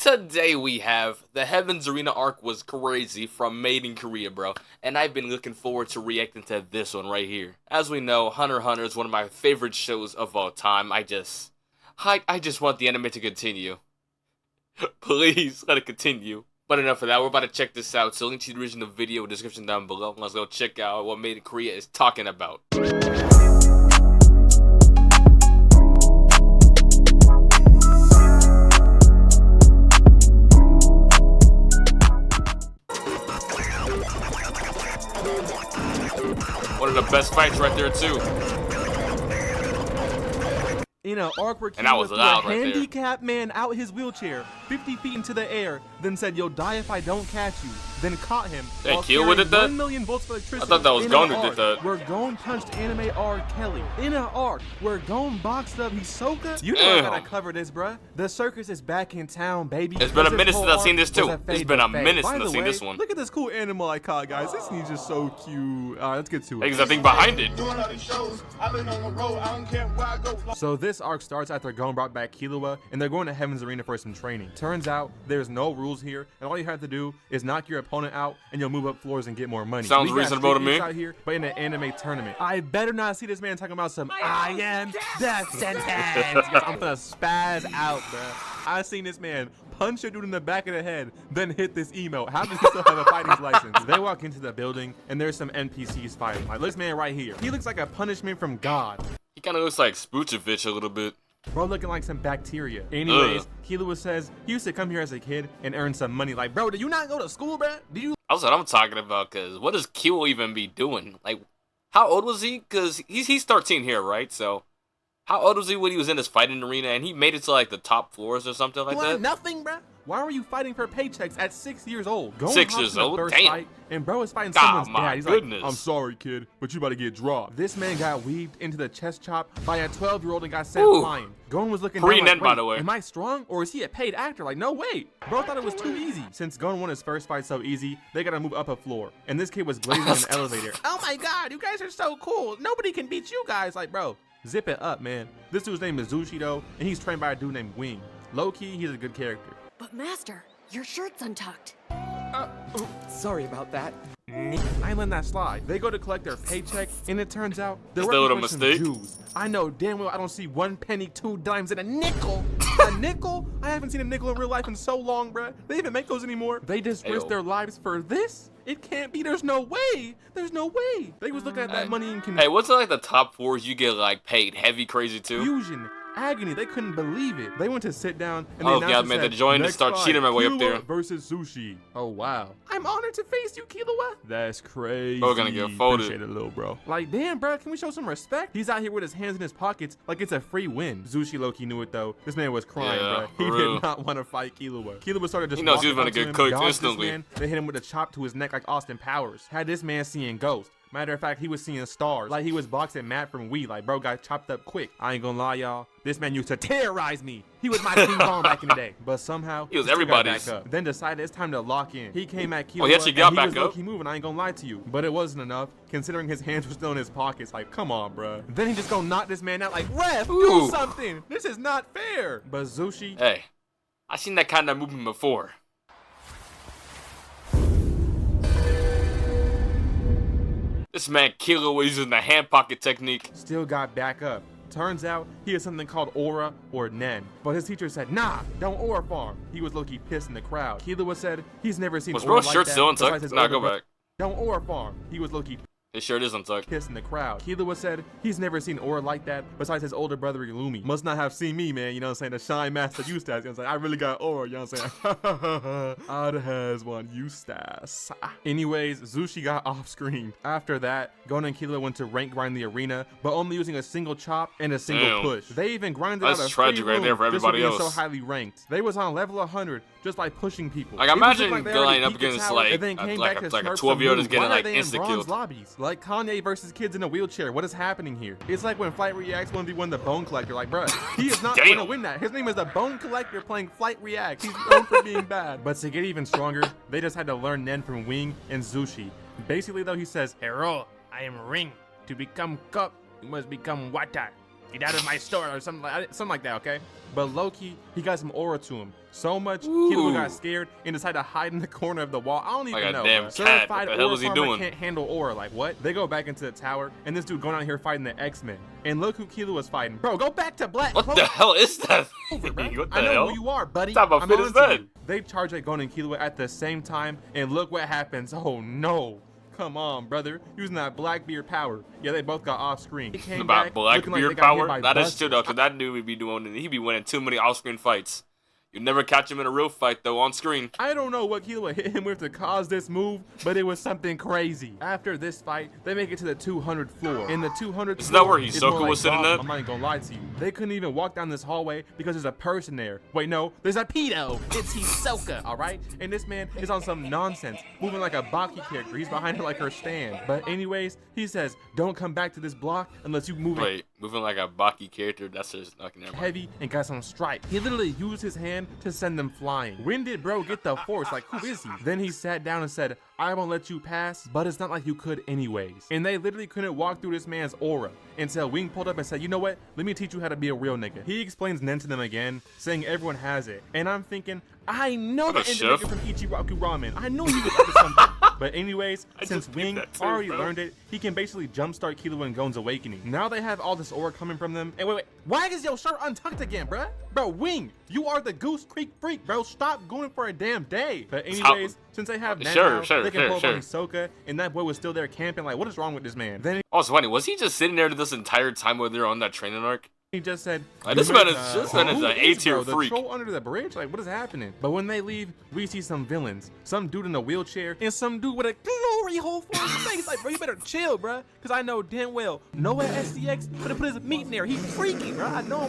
Today we have the Heaven's Arena arc was crazy from Made in Korea, bro. And I've been looking forward to reacting to this one right here. As we know, Hunter x Hunter is one of my favorite shows of all time. I just want the anime to continue. Please, let it continue. But enough of that, we're about to check this out. So link to the original video description down below. Let's go check out what Made in Korea is talking about. One of the best fights right there too. In an arc where And that was loud right there. handicapped man out his wheelchair 50 feet into the air, then said, "You'll die if I don't catch you." Then caught him. Hey, while Kyo did that? 1 million volts of electricity. I thought that was in Gon an who did arc that. Where Gon punched anime R. Kelly. In an arc where Gon boxed up Hisoka. You know I gotta cover this, bruh. The circus is back in town, baby. It's been a This minute whole since I've seen arc this too. was a It's been a fade-to-fade. minute By since I've the seen way, this one. Look at this cool animal I caught, guys. This thing's just so cute. All right, let's get to it. There's nothing behind it. So this arc starts after Gon brought back Killua, and they're going to Heaven's Arena for some training. Turns out there's no rules here, and all you have to do is knock your opponent out, and you'll move up floors and get more money. Sounds reasonable to me. Out here, but in an anime tournament, I better not see this man talking about some "I am death sentence." I'm gonna spaz out, bro. I seen this man punch a dude in the back of the head, then hit this emote. How does he still have a fighting license? They walk into the building, and there's some NPCs fighting. Like this man right here, he looks like a punishment from God. He kind of looks like Spoochevich a little bit. Bro looking like some bacteria. Anyways, Killua says he used to come here as a kid and earn some money. Like, bro, do you not go to school, bro? Do you? That's what I'm talking about, cause what does Kyo even be doing? Like, how old was he? Cause he's 13 here, right? So, how old was he when he was in this fighting arena and he made it to like the top floors or something like that? Nothing, bro. Why were you fighting for paychecks at 6 years old? Go 6 years old? Damn. Fight, and bro is fighting someone's my dad. He's goodness. like, "I'm sorry, kid, but you about to get dropped." This man got weaved into the chest chop by a 12-year-old and got sent flying. Gon was looking down Pre-Nen, like, by the way. Am I strong or is he a paid actor? Like, no, wait. Bro thought it was too easy. Since Gon won his first fight so easy, they gotta move up a floor. And this kid was blazing in an elevator. Oh my God, you guys are so cool. Nobody can beat you guys. Like, bro, zip it up, man. This dude's name is Zushi though, and he's trained by a dude named Wing. Low key, he's a good character. But Master, your shirt's untucked. Sorry about that. I ain't letting that slide. They go to collect their paycheck, and it turns out they're Still working a for some mistake? Jews. I know damn well I don't see 1 penny, 2 dimes, and a nickel. A nickel? I haven't seen a nickel in real life in so long, bruh. They even make those anymore. They just risk their lives for this? It can't be. There's no way. There's no way. They was looking at that money and Hey, what's like the top floors you get like paid heavy crazy too? confusion. Agony, they couldn't believe it. They went to sit down and Oh, the yeah, announcer man, they said, joined to "Next start fight, cheating my way up Killua there." versus Sushi. Oh wow. I'm honored to face you, Killua. That's crazy. Bro gonna get folded. Appreciate it, little bro. Like, damn, bro, can we show some respect? He's out here with his hands in his pockets like it's a free win. Zushi low-key knew it though. This man was crying, Yeah, bro. He for real. did not want to fight Killua. Killua started just He knows he was walking gonna up get to him, cooked dodged this instantly. man. They hit him with a chop to his neck like Austin Powers. Had this man seeing ghosts. Matter of fact, he was seeing stars. Like he was boxing Matt from Wii. Like, bro got chopped up quick. I ain't gonna lie, y'all. This man used to terrorize me. He was my King Kong back in the day. But somehow, He was still got everybody's. back up. Then decided it's time to lock in. He came at Killua. Oh, he actually got and back was up? low-key moving, I ain't gonna lie to you. But it wasn't enough, considering his hands were still in his pockets. Like, come on, bro. Then he just gonna knock this man out like, "Ref, do Ooh. something. This is not fair." But Zushi, Hey, I seen that kind of movement before. This man Killua was using the hand pocket technique. still got back up. Turns out he has something called aura or nen. But his teacher said, "Nah, don't aura farm." He was low-key pissed in the crowd. Killua said he's never seen Was aura bro's like shirt that still besides untucked? his Nah, older go brother. back. Don't aura farm. He was low-key His shirt is untucked. pissed in the crowd. Killua said he's never seen aura like that besides his older brother Illumi. Must not have seen me, man. You know what I'm saying? The Shine Master Eustace. You know what I'm saying? I really got aura. You know what I'm saying? Odd has one Eustace. Anyways, Zushi got off screen. After that, Gon and Killua went to rank grind the arena, but only using a single chop and a single Damn. push. They even grinded That's out a tragic free right there room for just for everybody being else. so highly ranked. They was on level 100 just by pushing people. Like, It was imagine just they going already up beat the against, tower like, and then came like back a- to like a smurf 12-year-old some is getting, moves. Why like, are they in insta bronze killed? lobbies? Like Kanye versus kids in a wheelchair. What is happening here? It's like when Flight Reacts 1v1 the Bone Collector. Like, bruh, he is not going to Damn. win that. His name is the Bone Collector playing Flight Reacts. He's known for being bad. But to get even stronger, they just had to learn Nen from Wing and Zushi. Basically, though, he says, "Hero, I am Ring. To become cup, you must become water." Get out of my store or something like that, okay? But low-key, he got some aura to him. So much, Killua got scared and decided to hide in the corner of the wall. I don't even like know. a damn Bro. cat. Certified What the hell aura is he farmer doing? can't handle aura. Like, what? They go back into the tower, and this dude going out here fighting the X-Men. And look who Killua was fighting. Bro, go back to Black. What the hell is that? Over, What bro. the I know hell? who you are, buddy. What type of I'm fit is on to that? you. They charge at Gon and Killua at the same time, and look what happens. Oh, no. Come on, brother. Using that Blackbeard power. Yeah, they both got off screen. About Blackbeard power? That is true, though, because that dude would be he be winning too many off-screen fights. You never catch him in a real fight, though, on screen. I don't know what Killua hit him with to cause this move, but it was something crazy. After this fight, they make it to the 200th floor. In the 200th Is floor, that where it's more Hisoka like was sitting Gotham. at? I'm not even gonna lie to you. They couldn't even walk down this hallway because there's a person there. Wait, no, there's a pedo. It's Hisoka, all right? And this man is on some nonsense, moving like a Baki character. He's behind her like her stand. But anyways, he says, don't come back to this block unless you move it. Wait, moving like a Baki character? That's just knocking everybody. Heavy and got some stripe. He literally used his hand to send them flying. When did bro get the force? Like, who is he? Then he sat down and said, I won't let you pass, but it's not like you could anyways. And they literally couldn't walk through this man's aura until Wing pulled up and said, you know what? Let me teach you how to be a real nigga. He explains Nen to them again, saying everyone has it. And I'm thinking, I know the nigga from Ichiraku Ramen. I knew he was up to something. But anyways, since Wing already learned it, he can basically jumpstart Killua and Gon's awakening. Now they have all this aura coming from them. And wait, why is your shirt untucked again, bruh? Bro, Wing, you are the Goose Creek freak, bro. Stop going for a damn day. But anyways, since they have Nen now, they can pull up on Hisoka, and that boy was still there camping. Like, what is wrong with this man? Then Oh, so funny. Was he just sitting there this entire time when they were on that training arc? he just said, This man is an A-tier the freak. troll under the bridge? Like, what is happening? But when they leave, we see some villains. Some dude in a wheelchair and some dude with a glory hole for his face. Like, bro, you better chill, bro. Because I know damn well Noah SDX gonna put his meat in there. He's freaky, bro. I know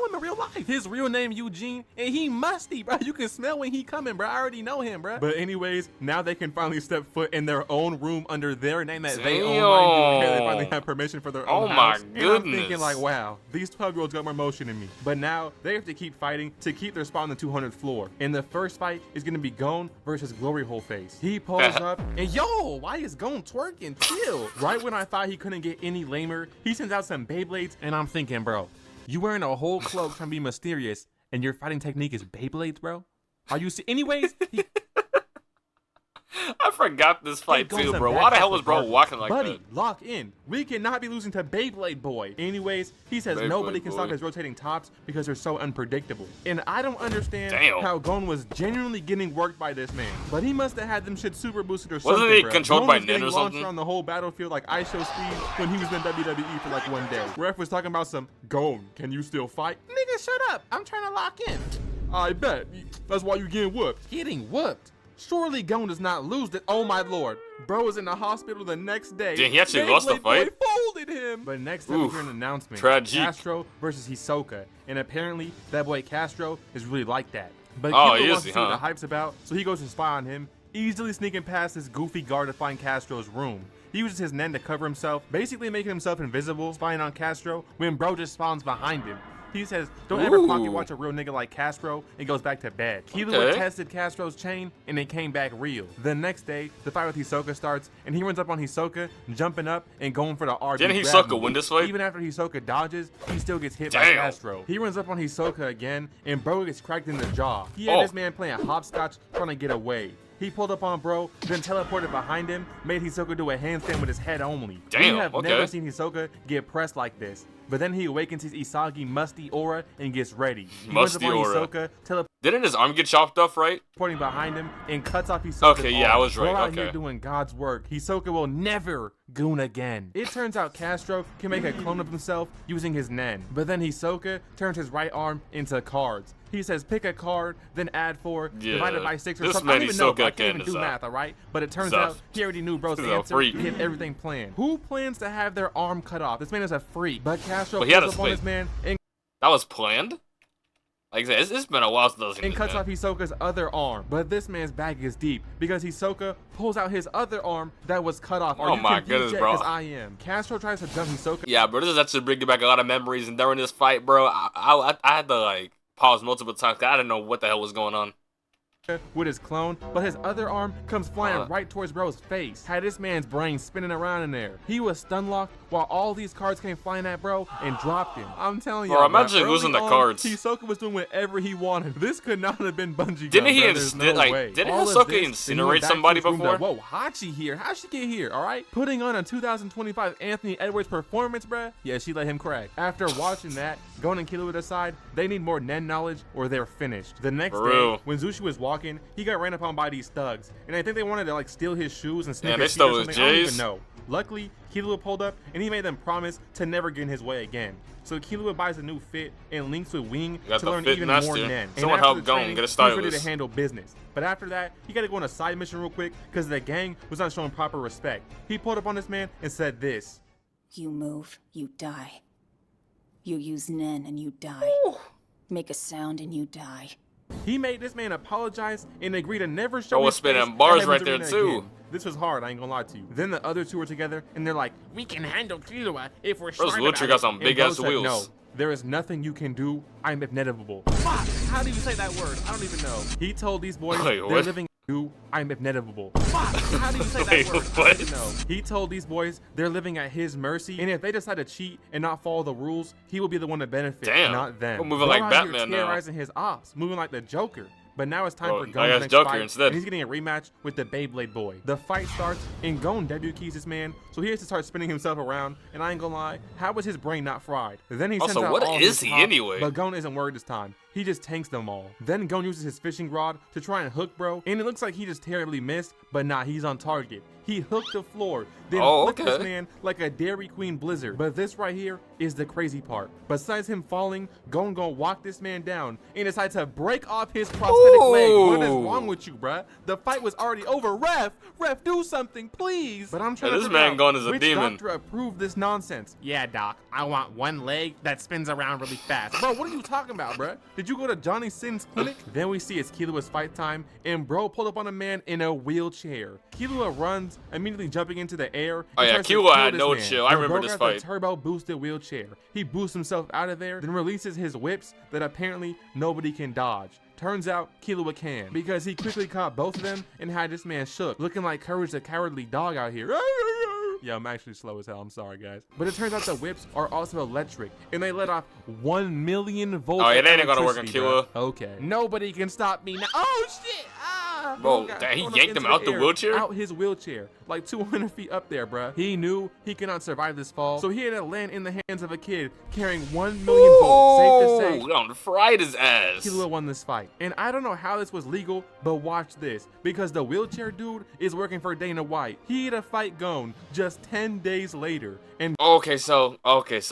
him in real life. His real name Eugene, and he musty, bro. You can smell when he coming, bro. I already know him, bro. But anyways, now they can finally step foot in their own room under their name that they own. Mind you, they finally have permission for their own house. Oh my goodness. And I'm thinking like, wow, these 12-year-olds got more motion in me. But now they have to keep fighting to keep their spot on the 200th floor. And the first fight is gonna be Gon versus Glory Hole Face. He pulls up and yo, why is Gon twerking? Chill. Right when I thought he couldn't get any lamer, he sends out some Beyblades, and I'm thinking, bro, you wearing a whole cloak trying to be mysterious, and your fighting technique is Beyblades, bro? Are you anyways? I forgot this fight too, bro. Why the hell was bro walking like Buddy, that? lock in. We cannot be losing to Beyblade Boy. Anyways, he says nobody can stop his rotating tops because they're so unpredictable. And I don't understand how Gon was genuinely getting worked by this man. But he must have had them shit super boosted or something. Wasn't he bro. controlled by Nen or something? Around the whole battlefield like ice show speed when he was in WWE for like one day. Ref was talking about some Gon, can you still fight? Nigga, shut up. I'm trying to lock in. I bet. That's why you getting whooped. Getting whooped? Surely Gon does not lose that. Oh my lord. Bro was in the hospital the next day. Dang, he actually lost the fight? Boy folded him. But next up, we hear an announcement. Tragic. Castro versus Hisoka. And apparently, that boy Castro is really like that. But Oh, Killua he wants is, to see what huh? the hype's about, so he goes to spy on him, easily sneaking past this goofy guard to find Castro's room. He uses his Nen to cover himself, basically making himself invisible, spying on Castro, when bro just spawns behind him. He says, don't ever pocket watch a real nigga like Castro, and goes back to bed. Killua tested Castro's chain, and it came back real. The next day, the fight with Hisoka starts, and he runs up on Hisoka, jumping up and going for the RB. Didn't Hisoka win this fight? Even after Hisoka dodges, he still gets hit by Castro. He runs up on Hisoka again, and bro gets cracked in the jaw. He had this man playing hopscotch, trying to get away. He pulled up on bro, then teleported behind him, made Hisoka do a handstand with his head only. Damn, we have never seen Hisoka get pressed like this. But then he awakens his Isagi musty aura and gets ready. He runs up on Hisoka, didn't his arm get chopped off, right? Teleporting behind him and cuts off Hisoka's Okay, yeah, arm. I was right. We're out Okay. here doing God's work. Hisoka will never goon again. It turns out Castro can make a clone of himself using his Nen. But then Hisoka turns his right arm into cards. He says pick a card, then add 4, divided by 6 or something. I don't even know, bro. I can't even do math, alright? But it turns out he already knew bro's answer. He had everything planned. Who plans to have their arm cut off? This man is a freak. But Castro pulls up on this man and that was planned? Like I said, it's been a while since I've seen and this, cuts man. off Hisoka's other arm. But this man's bag is deep because Hisoka pulls out his other arm that was cut off. Are Oh you my confused goodness, yet? bro. Because I am. Castro tries to jump Hisoka. Yeah, bro, this is actually bringing back a lot of memories. And during this fight, bro, I had to like pause multiple times because I didn't know what the hell was going on. with his clone, but his other arm comes flying right towards bro's face. Had this man's brain spinning around in there. He was stun locked while all these cards came flying at bro and dropped him. I'm telling you, bro, imagine losing the cards. Hisoka was doing whatever he wanted. This could not have been Bungie. Didn't he didn't Hisoka incinerate somebody before? Whoa, Hachi here. How'd she get here? All right, putting on a 2025 Anthony Edwards performance, bruh. Yeah, she let him crack. After watching that, Gon and Killua decide they need more Nen knowledge or they're finished. The next day, when Zushi was walking, he got ran upon by these thugs, and I think they wanted to like steal his shoes and sneak his feet or something. I don't even know. Luckily, Killua pulled up and he made them promise to never get in his way again. So Killua buys a new fit and links with Wing to learn even more Nen. Someone help Gon get a stylist. He's ready to handle business. But after that, he got to go on a side mission real quick because the gang was not showing proper respect. He pulled up on this man and said this. You move, you die. You use Nen and you die. Ooh. Make a sound and you die. He made this man apologize and agree to never show his face. Spinning bars right there too. Again. This was hard, I ain't gonna lie to you. Then the other two were together and they're like, we can handle Killua if we're smart about it. Got some big ass wheels. No, there is nothing you can do. I'm inevitable. Fuck, how do you say that word? I don't even know. He told these boys they're living I'm inevitable. Fuck, how do you say that word? I don't even know. He told these boys they're living at his mercy, and if they decide to cheat and not follow the rules, he will be the one to benefit, not them. We're moving like Batman now. Terrorizing his ops, moving like the Joker. But now it's time for Gon's next fight, and he's getting a rematch with the Beyblade boy. The fight starts, and Gon debut keys this man, so he has to start spinning himself around, and I ain't gonna lie, how was his brain not fried? Then he sends out what all is his he top, anyway? But Gon isn't worried this time. He just tanks them all. Then Gon uses his fishing rod to try and hook bro, and it looks like he just terribly missed, but nah, he's on target. He hooked the floor, then flipped this man like a Dairy Queen blizzard. But this right here is the crazy part. Besides him falling, Gon gonna walk this man down and decide to break off his prosthetic leg. What is wrong with you, bruh? The fight was already over. Ref, do something, please. But I'm trying to this man Gon is a demon. Which doctor approved this nonsense? Yeah, doc, I want one leg that spins around really fast. Bro, what are you talking about, bruh? Did you go to Johnny Sin's clinic? Then we see it's Killua's fight time, and bro pulled up on a man in a wheelchair. Killua runs, immediately jumping into the air. Oh yeah, Killua had no chill. I remember this fight. Turbo boosted wheelchair. He boosts himself out of there, then releases his whips that apparently nobody can dodge. Turns out Killua can, because he quickly caught both of them and had this man shook, looking like Courage the Cowardly Dog out here. Yeah, I'm actually slow as hell. I'm sorry, guys. But it turns out the whips are also electric, and they let off 1 million volts. Oh, it ain't gonna work on Killua. Okay. Nobody can stop me now. Oh, shit. Bro, he yanked him out the wheelchair? Out his wheelchair, like 200 feet up there, bruh. He knew he could not survive this fall, so he had to land in the hands of a kid carrying 1 million volts. Safe to say, Gon fried his ass. Killua won this fight. And I don't know how this was legal, but watch this. Because the wheelchair dude is working for Dana White. He had to fight Gon just 10 days later. And okay, so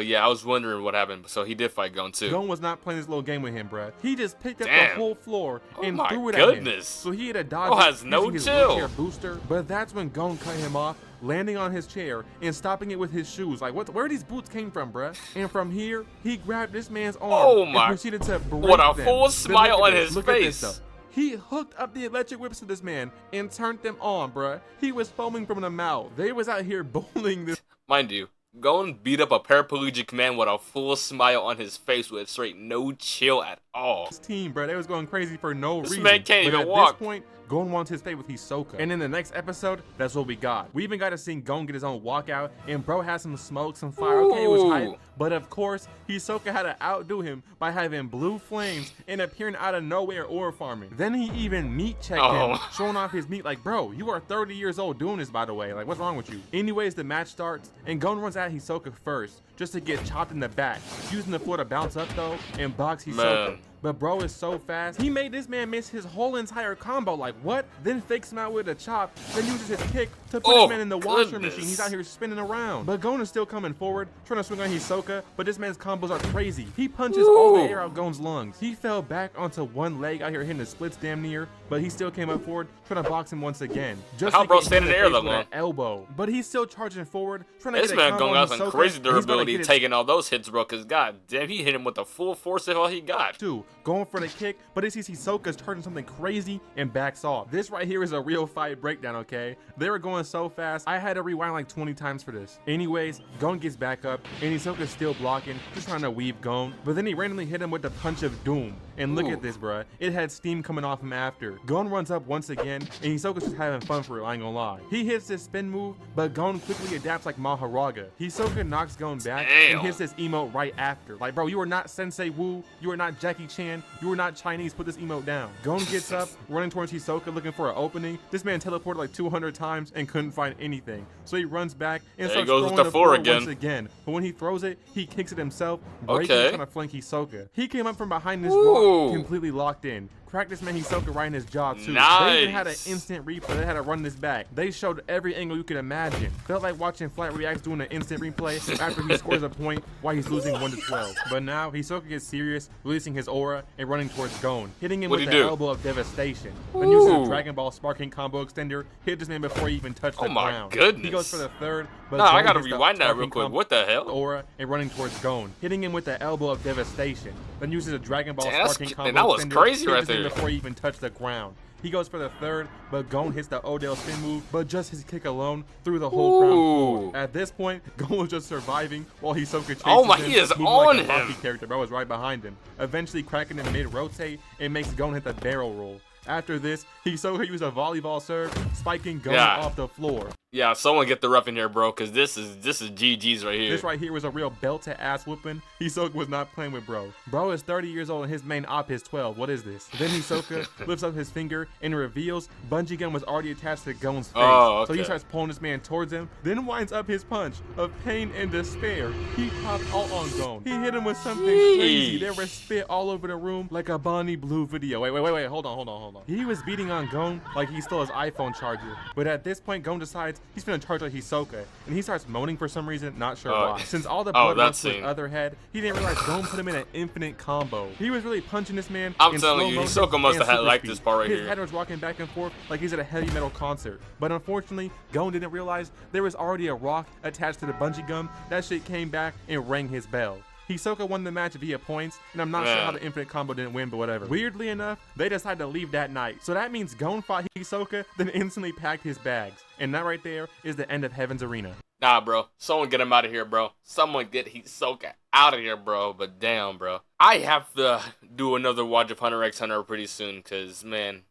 yeah, I was wondering what happened. So he did fight Gon too. Gon was not playing this little game with him, bruh. He just picked up the whole floor and threw it at him. So he had to dodge his wheelchair booster. But that's when Gon cut him off, landing on his chair and stopping it with his shoes. Like, where these boots came from, bruh? And from here, he grabbed this man's arm and proceeded to break what a full smile on his face. Look at this, he hooked up the electric whips to this man and turned them on, bruh. He was foaming from the mouth. They was out here bowling this. Mind you, Gon beat up a paraplegic man with a full smile on his face with straight no chill at all. This team, bro, they was going crazy for no reason. This man can't even walk. At this point, Gon wants his fate with Hisoka. And in the next episode, that's what we got. We even got to see Gon get his own walkout, and bro had some smoke, some fire. Okay, it was hype. But of course, Hisoka had to outdo him by having blue flames and appearing out of nowhere ore farming. Then he even meat checked him, showing off his meat like, bro, you are 30 years old doing this, by the way. Like, what's wrong with you? Anyways, the match starts, and Gon runs at Hisoka first, just to get chopped in the back, using the floor to bounce up though and box Hisoka. But bro is so fast, he made this man miss his whole entire combo. Like, what? Then fakes him out with a chop, then uses his kick to put this man in the washer machine. He's out here spinning around. But Gon is still coming forward, trying to swing on Hisoka, but this man's combos are crazy. He punches all the air out Gon's lungs. He fell back onto one leg out here hitting the splits damn near, but he still came up forward, trying to box him once again. Just how bro stayed in the air though, man? Elbow. But he's still charging forward, trying to this get man Gon got some crazy durability taking all those hits, bro, because god damn, he hit him with the full force of all he got. Dude, going for the kick, but he sees Hisoka's charging something crazy and backs off. This right here is a real fight breakdown, okay? They were going so fast, I had to rewind like 20 times for this. Anyways, Gon gets back up, and Hisoka's still blocking, just trying to weave Gon, but then he randomly hit him with the punch of doom. And look Ooh. at this, bruh. It had steam coming off him after. Gon runs up once again, and Hisoka's just having fun for it, I ain't gonna lie. He hits this spin move, but Gon quickly adapts like Maharaga. Hisoka knocks Gon back and hits this emote right after. Like, bro, you are not Sensei Wu, you are not Jackie Chan, you are not Chinese, put this emote down. Gon gets up, running towards Hisoka looking for an opening. This man teleported like 200 times and couldn't find anything. So he runs back and There he starts goes throwing with the four floor again. once again. But when he throws it, he kicks it himself, breaking, Okay. trying to flank Hisoka. He came up from behind this Ooh. rock, completely locked in. Cracked this man Hisoka right in his jaw too. Nice. They even had an instant replay. They had to run this back. They showed every angle you could imagine. Felt like watching Flat Reacts doing an instant replay after he scores a point while he's losing 1-12. But now Hisoka gets serious, releasing his aura and running towards Gon, hitting him What'd with he the do? elbow of devastation. Then using Ooh. a Dragon Ball Sparking combo extender, hit this man before he even touched the Oh my ground. goodness. He goes for the third, but Nah, I Gon gotta hits the rewind that real Sparking quick. combo What the hell? aura and running towards Gon, hitting him with the elbow of devastation. Then uses a Dragon Ball Damn, that's Sparking ki- combo that was extender, crazy hit right this man there. before he even touched the ground. He goes for the third, but Gon hits the Odell spin move, but just his kick alone threw the whole crowd Ooh. forward. At this point, Gon was just surviving while Hisoka chases Oh my, him, he is moving on like a Rocky him. character, bro was right behind him. Eventually cracking him mid-rotate and makes Gon hit the barrel roll. After this, Hisoka used a volleyball serve, spiking Gon Yeah. off the floor. Yeah, someone get the ref in here, bro, because this is GG's right here. This right here was a real belt to ass whooping. Hisoka was not playing with bro. Bro is 30 years old and his main op is 12. What is this? Then Hisoka lifts up his finger and reveals bungee gun was already attached to Gon's face. Oh, So he okay. starts pulling this man towards him, then winds up his punch of pain and despair. He popped all on Gon. He hit him with something crazy. There was spit all over the room like a Bonnie Blue video. Wait. Hold on. He was beating on Gon like he stole his iPhone charger. But at this point, Gon decides he's gonna charge like Hisoka, and he starts moaning for some reason, not sure Oh. why. Since all the Oh, blood that rushed to his scene. other head, he didn't realize Gon put him in an infinite combo. He was really punching this man. I'm in telling slow you, motion Hisoka must and have had super liked speed. this part right His here. head was rocking back and forth like he's at a heavy metal concert. But unfortunately, Gon didn't realize there was already a rock attached to the bungee gum. That shit came back and rang his bell. Hisoka won the match via points, and I'm not sure how Man. the infinite combo didn't win, but whatever. Weirdly enough, they decided to leave that night. So that means Gon fought Hisoka, then instantly packed his bags. And that right there is the end of Heaven's Arena. Nah, bro. Someone get him out of here, bro. Someone get Hisoka out of here, bro. But damn, bro. I have to do another watch of Hunter x Hunter pretty soon, because, man,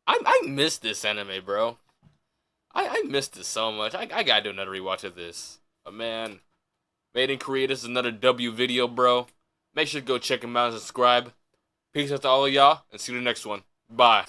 I missed this anime, bro. I missed it so much. I gotta do another rewatch of this. But, man, Made in Korea, this is another W video, bro. Make sure to go check him out and subscribe. Peace out to all of y'all, and see you in the next one. Bye.